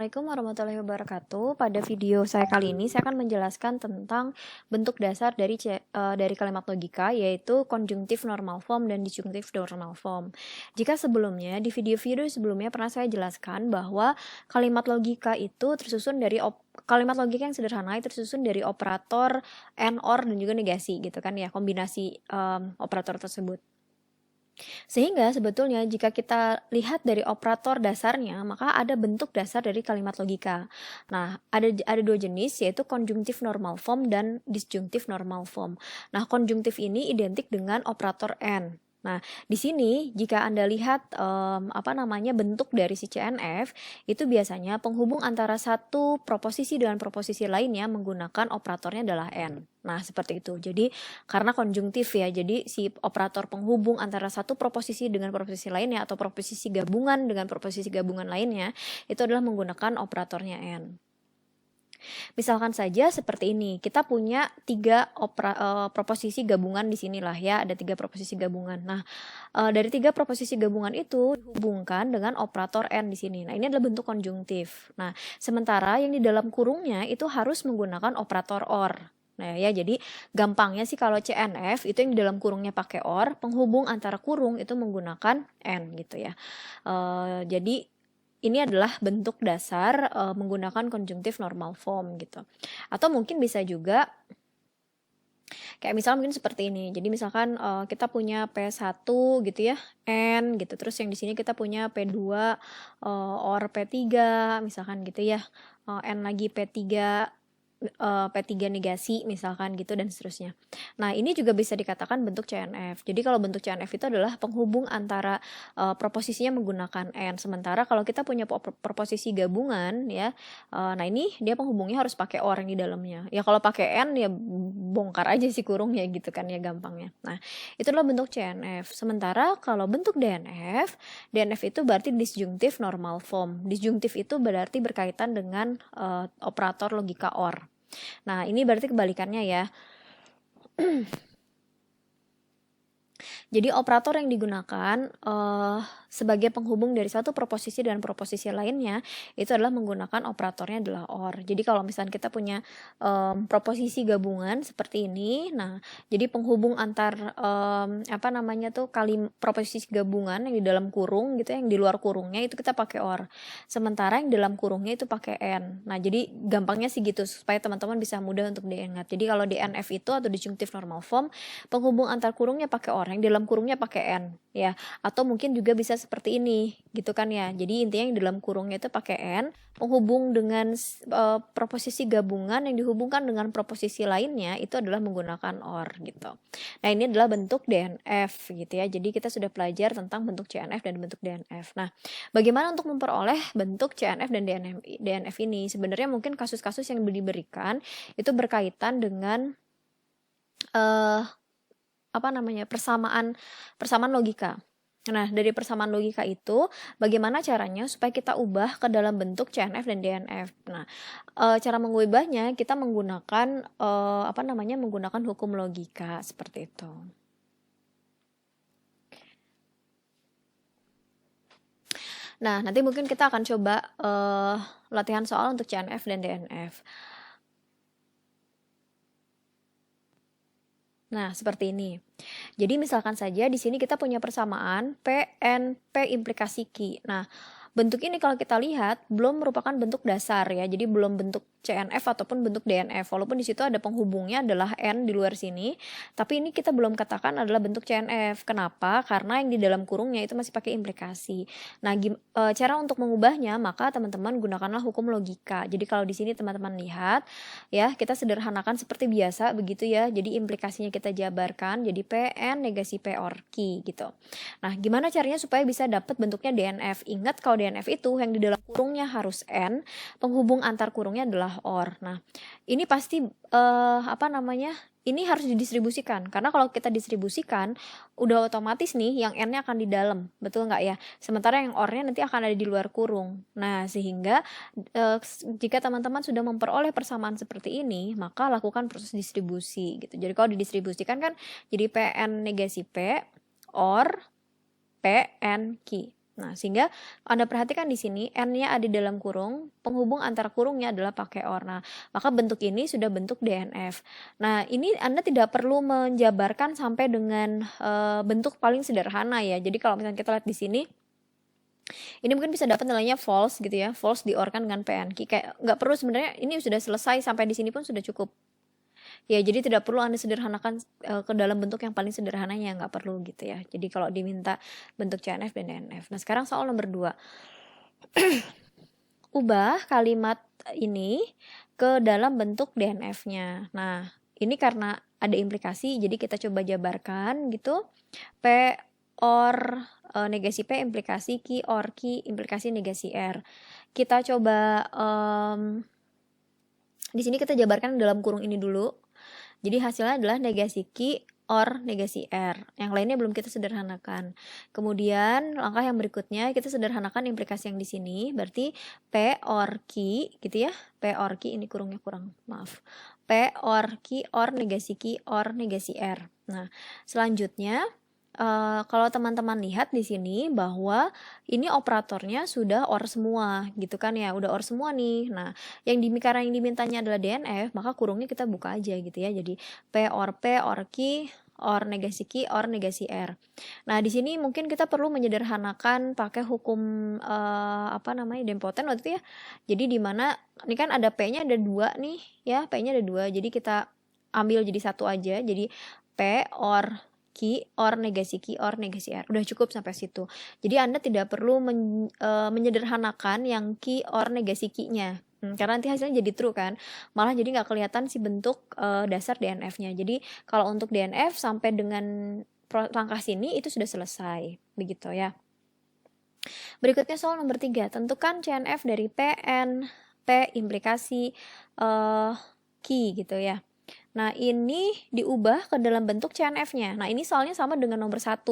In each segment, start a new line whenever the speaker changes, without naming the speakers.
Assalamualaikum warahmatullahi wabarakatuh. Pada video saya kali ini saya akan menjelaskan tentang bentuk dasar dari kalimat logika, yaitu konjungtif normal form dan disjungtif normal form. Jika sebelumnya di video-video sebelumnya pernah saya jelaskan bahwa kalimat logika itu tersusun dari kalimat logika yang sederhana itu tersusun dari operator and, or, dan juga negasi gitu kan ya, kombinasi operator tersebut. Sehingga sebetulnya jika kita lihat dari operator dasarnya, maka ada bentuk dasar dari kalimat logika. Nah, ada dua jenis, yaitu konjungtif normal form dan disjungtif normal form. Nah, konjungtif ini identik dengan operator and. Nah, di sini jika Anda lihat bentuk dari si CNF, itu biasanya penghubung antara satu proposisi dengan proposisi lainnya menggunakan operatornya adalah and. Nah, seperti itu. Jadi, karena konjungtif ya, jadi si operator penghubung antara satu proposisi dengan proposisi lainnya atau proposisi gabungan dengan proposisi gabungan lainnya, itu adalah menggunakan operatornya and. Misalkan saja seperti ini, kita punya tiga proposisi gabungan di sinilah ya, ada tiga proposisi gabungan. Nah, dari tiga proposisi gabungan itu dihubungkan dengan operator and di sini. Nah, ini adalah bentuk konjungtif. Nah, sementara yang di dalam kurungnya itu harus menggunakan operator or. Nah ya, jadi gampangnya sih kalau CNF itu yang di dalam kurungnya pakai or, penghubung antara kurung itu menggunakan and gitu ya. Jadi ini adalah bentuk dasar menggunakan konjungtif normal form gitu. Atau mungkin bisa juga kayak misalnya mungkin seperti ini. Jadi misalkan kita punya P1 gitu ya, N gitu. Terus yang di sini kita punya P2 or P3 misalkan gitu ya. N lagi P3 P3 negasi misalkan gitu dan seterusnya. Nah, ini juga bisa dikatakan bentuk CNF. Jadi kalau bentuk CNF itu adalah penghubung antara proposisinya menggunakan and. Sementara kalau kita punya proposisi gabungan ya, nah ini dia penghubungnya harus pakai or yang di dalamnya. Ya kalau pakai and ya bongkar aja sih kurungnya gitu kan ya gampangnya. Nah, itu adalah bentuk CNF. Sementara kalau bentuk DNF, DNF itu berarti disjungtif normal form. Disjungtif itu berarti berkaitan dengan operator logika or. Nah, ini berarti kebalikannya ya. Jadi operator yang digunakan sebagai penghubung dari satu proposisi dengan proposisi lainnya itu adalah menggunakan operatornya adalah or. Jadi kalau misalnya kita punya proposisi gabungan seperti ini, nah jadi penghubung antar proposisi gabungan yang di dalam kurung gitu, yang di luar kurungnya itu kita pakai or. Sementara yang di dalam kurungnya itu pakai and. Nah jadi gampangnya sih gitu supaya teman-teman bisa mudah untuk diingat. Jadi kalau DNF itu atau disjunctive normal form, penghubung antar kurungnya pakai or, yang di dalam kurungnya pakai and ya. Atau mungkin juga bisa seperti ini gitu kan ya. Jadi intinya yang dalam kurungnya itu pakai and, penghubung dengan proposisi gabungan yang dihubungkan dengan proposisi lainnya itu adalah menggunakan or gitu. Nah, ini adalah bentuk DNF gitu ya. Jadi kita sudah belajar tentang bentuk CNF dan bentuk DNF. Nah, bagaimana untuk memperoleh bentuk CNF dan DNF ini? Sebenarnya mungkin kasus-kasus yang diberikan itu berkaitan dengan persamaan logika. Nah, dari persamaan logika itu, bagaimana caranya supaya kita ubah ke dalam bentuk CNF dan DNF. Nah, cara mengubahnya kita menggunakan menggunakan hukum logika seperti itu. Nah, nanti mungkin kita akan coba latihan soal untuk CNF dan DNF. Nah, seperti ini. Jadi misalkan saja di sini kita punya persamaan PN P implikasi Q. Nah, bentuk ini kalau kita lihat belum merupakan bentuk dasar ya. Jadi belum bentuk CNF ataupun bentuk DNF. Walaupun di situ ada penghubungnya adalah N di luar sini, tapi ini kita belum katakan adalah bentuk CNF. Kenapa? Karena yang di dalam kurungnya itu masih pakai implikasi. Nah, cara untuk mengubahnya maka teman-teman gunakanlah hukum logika. Jadi kalau di sini teman-teman lihat ya, kita sederhanakan seperti biasa begitu ya. Jadi implikasinya kita jabarkan jadi PN negasi P or Q gitu. Nah, gimana caranya supaya bisa dapat bentuknya DNF? Ingat kalau DNF itu yang di dalam kurungnya harus N, penghubung antar kurungnya adalah or. Nah, ini pasti ini harus didistribusikan, karena kalau kita distribusikan udah otomatis nih yang N-nya akan di dalam, betul nggak ya? Sementara yang or-nya nanti akan ada di luar kurung. Nah, sehingga jika teman-teman sudah memperoleh persamaan seperti ini, maka lakukan proses distribusi gitu. Jadi kalau didistribusikan kan jadi PN negasi P or PN Q. Nah, sehingga Anda perhatikan di sini N-nya ada di dalam kurung, penghubung antara kurungnya adalah pakai OR. Nah, maka bentuk ini sudah bentuk DNF. Nah, ini Anda tidak perlu menjabarkan sampai dengan bentuk paling sederhana ya. Jadi kalau misalnya kita lihat di sini, ini mungkin bisa dapat nilainya false gitu ya, false di-OR-kan dengan PN key. Kayak nggak perlu, sebenarnya ini sudah selesai sampai di sini pun sudah cukup. Ya, jadi tidak perlu Anda sederhanakan ke dalam bentuk yang paling sederhananya, nggak perlu gitu ya. Jadi kalau diminta bentuk CNF dan DNF. Nah, sekarang soal nomor 2. Ubah kalimat ini ke dalam bentuk DNF-nya. Nah, ini karena ada implikasi, jadi kita coba jabarkan gitu. P OR negasi P implikasi Q OR Q implikasi negasi R. Kita coba di sini kita jabarkan dalam kurung ini dulu. Jadi hasilnya adalah negasi Q OR negasi R. Yang lainnya belum kita sederhanakan. Kemudian langkah yang berikutnya kita sederhanakan implikasi yang di sini. Berarti P OR Q gitu ya. P OR Q, ini kurungnya kurang, maaf. P OR Q OR negasi Q OR negasi R. Nah, selanjutnya kalau teman-teman lihat di sini bahwa ini operatornya sudah OR semua gitu kan ya, udah OR semua nih. Nah, karena yang dimintanya adalah DNF, maka kurungnya kita buka aja gitu ya. Jadi P OR Q OR negasi Q OR negasi R. Nah, di sini mungkin kita perlu menyederhanakan pakai hukum idempoten waktu itu ya. Jadi di mana ini kan ada P-nya ada 2 nih ya, P-nya ada 2. Jadi kita ambil jadi satu aja. Jadi P OR Q OR negasi Q OR negasi R. Udah cukup sampai situ. Jadi Anda tidak perlu menyederhanakan yang Q OR negasi Q-nya. Karena nanti hasilnya jadi true kan. Malah jadi nggak kelihatan si bentuk dasar DNF-nya. Jadi kalau untuk DNF sampai dengan langkah sini itu sudah selesai. Begitu ya. Berikutnya soal nomor 3. Tentukan CNF dari PN, P implikasi Q gitu ya. Nah, ini diubah ke dalam bentuk CNF-nya. Nah, ini soalnya sama dengan nomor 1.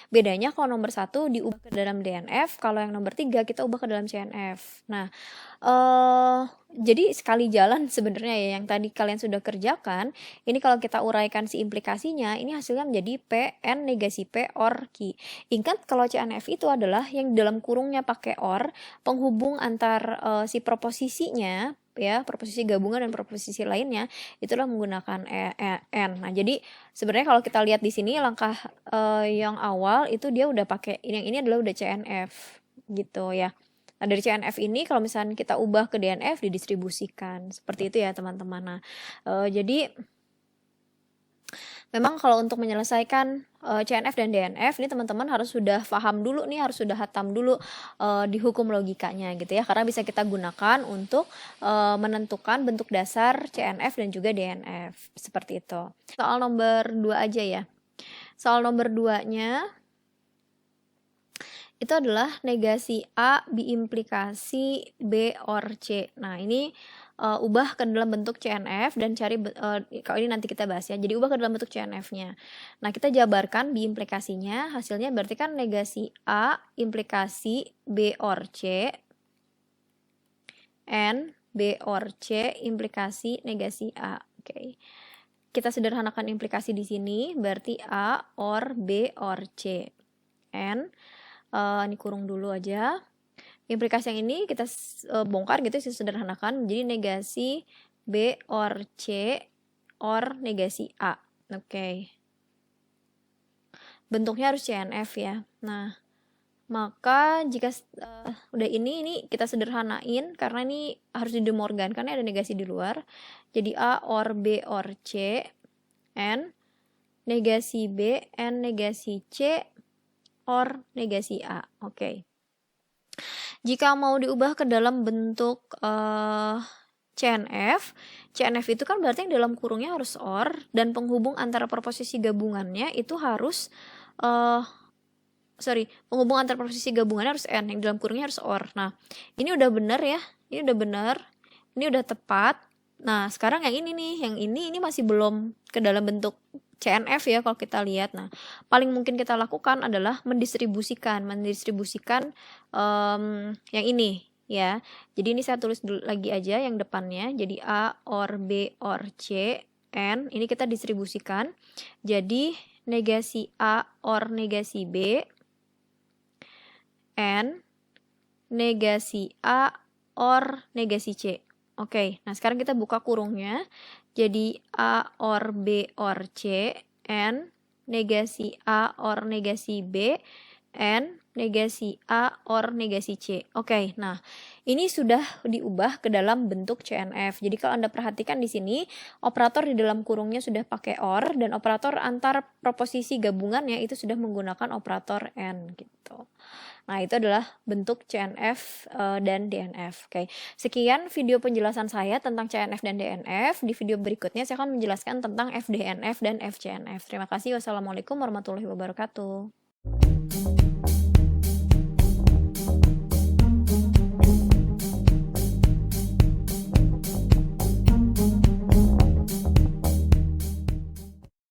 Bedanya kalau nomor 1 diubah ke dalam DNF, kalau yang nomor 3 kita ubah ke dalam CNF. Nah, jadi sekali jalan sebenarnya ya, yang tadi kalian sudah kerjakan, ini kalau kita uraikan si implikasinya, ini hasilnya menjadi PN negasi P OR Q. Ingat kalau CNF itu adalah yang dalam kurungnya pakai OR, penghubung antar si proposisinya, ya, proposisi gabungan dan proposisi lainnya itulah menggunakan N. Nah, jadi sebenarnya kalau kita lihat di sini langkah yang awal itu dia udah pakai yang ini adalah udah CNF gitu ya. Nah, dari CNF ini kalau misalnya kita ubah ke DNF didistribusikan. Seperti itu ya, teman-teman. Nah, jadi memang kalau untuk menyelesaikan CNF dan DNF ini teman-teman harus sudah paham dulu nih, harus sudah hatam dulu di hukum logikanya gitu ya, karena bisa kita gunakan untuk menentukan bentuk dasar CNF dan juga DNF seperti itu. Soal nomor 2 aja ya. Soal nomor 2-nya itu adalah negasi A diimplikasi B OR C. Nah, ini ubah ke dalam bentuk CNF dan cari, kalau ini nanti kita bahas ya, jadi ubah ke dalam bentuk CNF-nya. Nah, kita jabarkan B implikasinya, hasilnya berarti kan negasi A implikasi B OR C, N B OR C implikasi negasi A. Oke. Kita sederhanakan implikasi di sini, berarti A OR B OR C. N ini kurung dulu aja. Implikasi yang ini kita bongkar gitu, sederhanakan jadi negasi B OR C OR negasi A. Oke. Bentuknya harus CNF ya. Nah, maka jika udah ini kita sederhanain karena ini harus di De Morgan karena ada negasi di luar. Jadi A OR B OR C, N negasi B, N negasi C OR negasi A. Oke. Jika mau diubah ke dalam bentuk CNF itu kan berarti yang dalam kurungnya harus OR dan penghubung antara proposisi gabungannya itu harus penghubung antara proposisi gabungannya harus N, yang dalam kurungnya harus OR. Nah, ini udah benar ya. Ini udah benar. Ini udah tepat. Nah, sekarang yang ini nih, yang ini masih belum ke dalam bentuk CNF ya kalau kita lihat. Nah, paling mungkin kita lakukan adalah mendistribusikan yang ini ya. Jadi ini saya tulis dulu lagi aja yang depannya. Jadi A OR B OR C, N. Ini kita distribusikan. Jadi negasi A OR negasi B, N negasi A or negasi C. Oke, nah sekarang kita buka kurungnya. Jadi A or B or C, N negasi A or negasi B, N negasi A or negasi C. Oke, nah ini sudah diubah ke dalam bentuk CNF. Jadi kalau Anda perhatikan di sini, operator di dalam kurungnya sudah pakai OR dan operator antar proposisi gabungannya itu sudah menggunakan operator AND gitu. Nah, itu adalah bentuk CNF dan DNF. Oke, sekian video penjelasan saya tentang CNF dan DNF. Di video berikutnya saya akan menjelaskan tentang FDNF dan FCNF. Terima kasih. Wassalamualaikum warahmatullahi wabarakatuh.